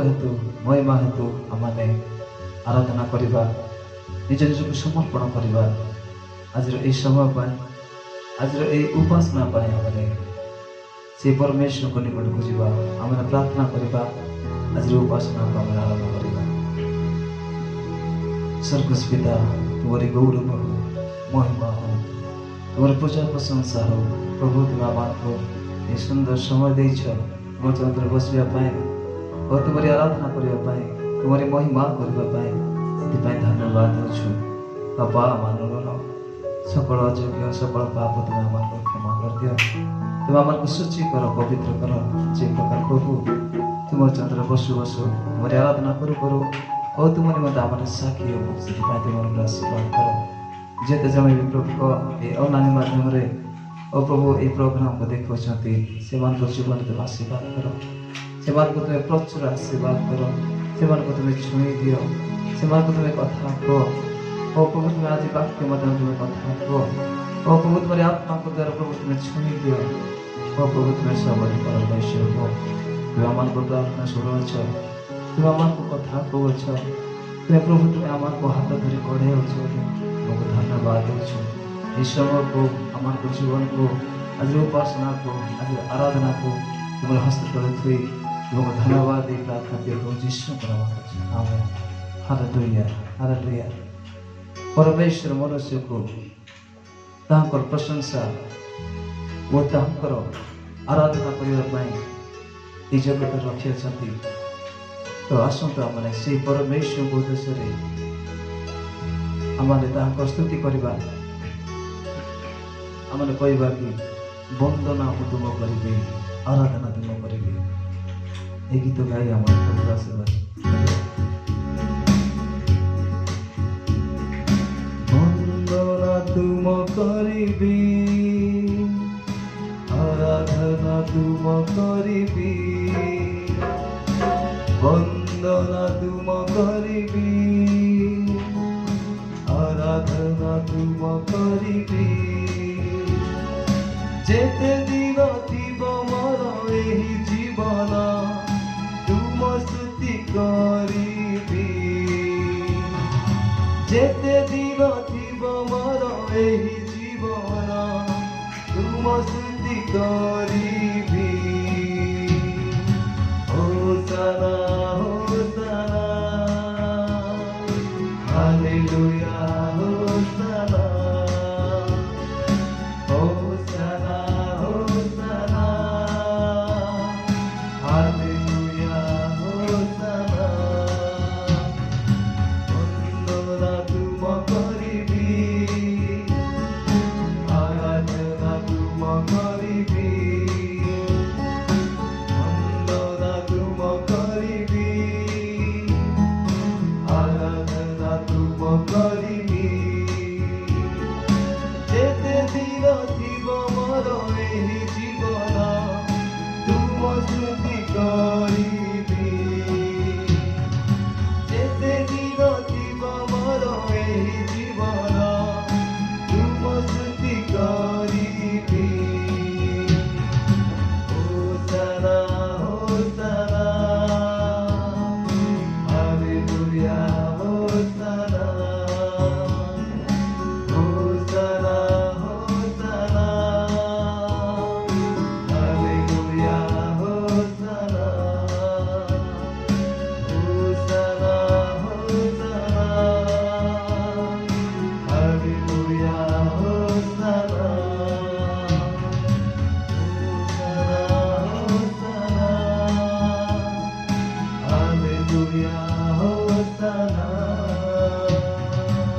हेतु महिमा हेतु आमने आराधना करवा निज निजक समर्पण करवा आज समय आज उपासना आमने से परमेश्वर को निकट को जीवा आमने प्रार्थना करवा आज उपासना को आमने आरंभ करवा। स्वर्गस्थ पिता तुम्हारी गौरव हो महिमा हो तुम्हारी पूजा प्रशंसा हो प्रभु तुम आम को ये सुंदर समय दे तुम चंद्र बसवाई और तुम्हारी आराधना करने तुम्हारी महिमा करने धन्यवाद देछु बाबा मानवर सकल अयोग्य सकल पाप तुम आम क्षमा कर दियो तुम आम को शुचि कर पवित्र कर जे प्रकार प्रभु तुम चंद्र बसु बसु तुम्हारी आराधना करू करू और तुम्हारी मत आम साक्षी हो से तुम आशीर्वाद कर जेते जन भी प्रभु को ये ऑनलाइन माध्यम और प्रभु ये प्रोग्राम को देखो से जीवन तुम आशीर्वाद कर से तुम्हें प्रचुर आशीर्वाद कर से तुम्हें छुई दियो से तुम्हें कथा कह ओ प्रभु तुम्हें आज वाक्य मध्य तुम्हें कथा कह ओ प्रभु तुम्हारी आत्मा को द्वारा प्रभु तुम्हें छुई दियो ओ प्रभु तुम्हें सब परमेश्वर हो तुम आम को प्रार्थना शुण तुम आम को कथा कह तुम्हें प्रभु तुम्हें आम को हाथ धरी बढ़े तुमको धन्यवाद दे इस समय को आम को जीवन को आज उपासना को आज आराधना को तुम्हारे हस्त तले थी तुमको धन्यवाद दे प्रार्थना करो यीशु नाम आमेन हालेलुया हालेलुया। परमेश्वर मनुष्य को तांकर प्रशंसा वो तांकर आराधना करने ये जगत रखी तो आसतु आम से परमेश्वर उद्देश्य आम स्तुति करवा आम कहवा कि वंदना तुम करी आराधना तुम करी ये गीत गाई आम आशीर्वाद वंदना तुम करी आराधना तुम करी वंदना तुम करी आराधना तुम करी जेते दिन थीब मोर एही जीवन तुम स्तुति करिबी जेते दिन थीब मोर एही जीवन तुम स्तुति करिबी होसाना होसाना हालेलुया होसाना Hallelujah, Hosanna.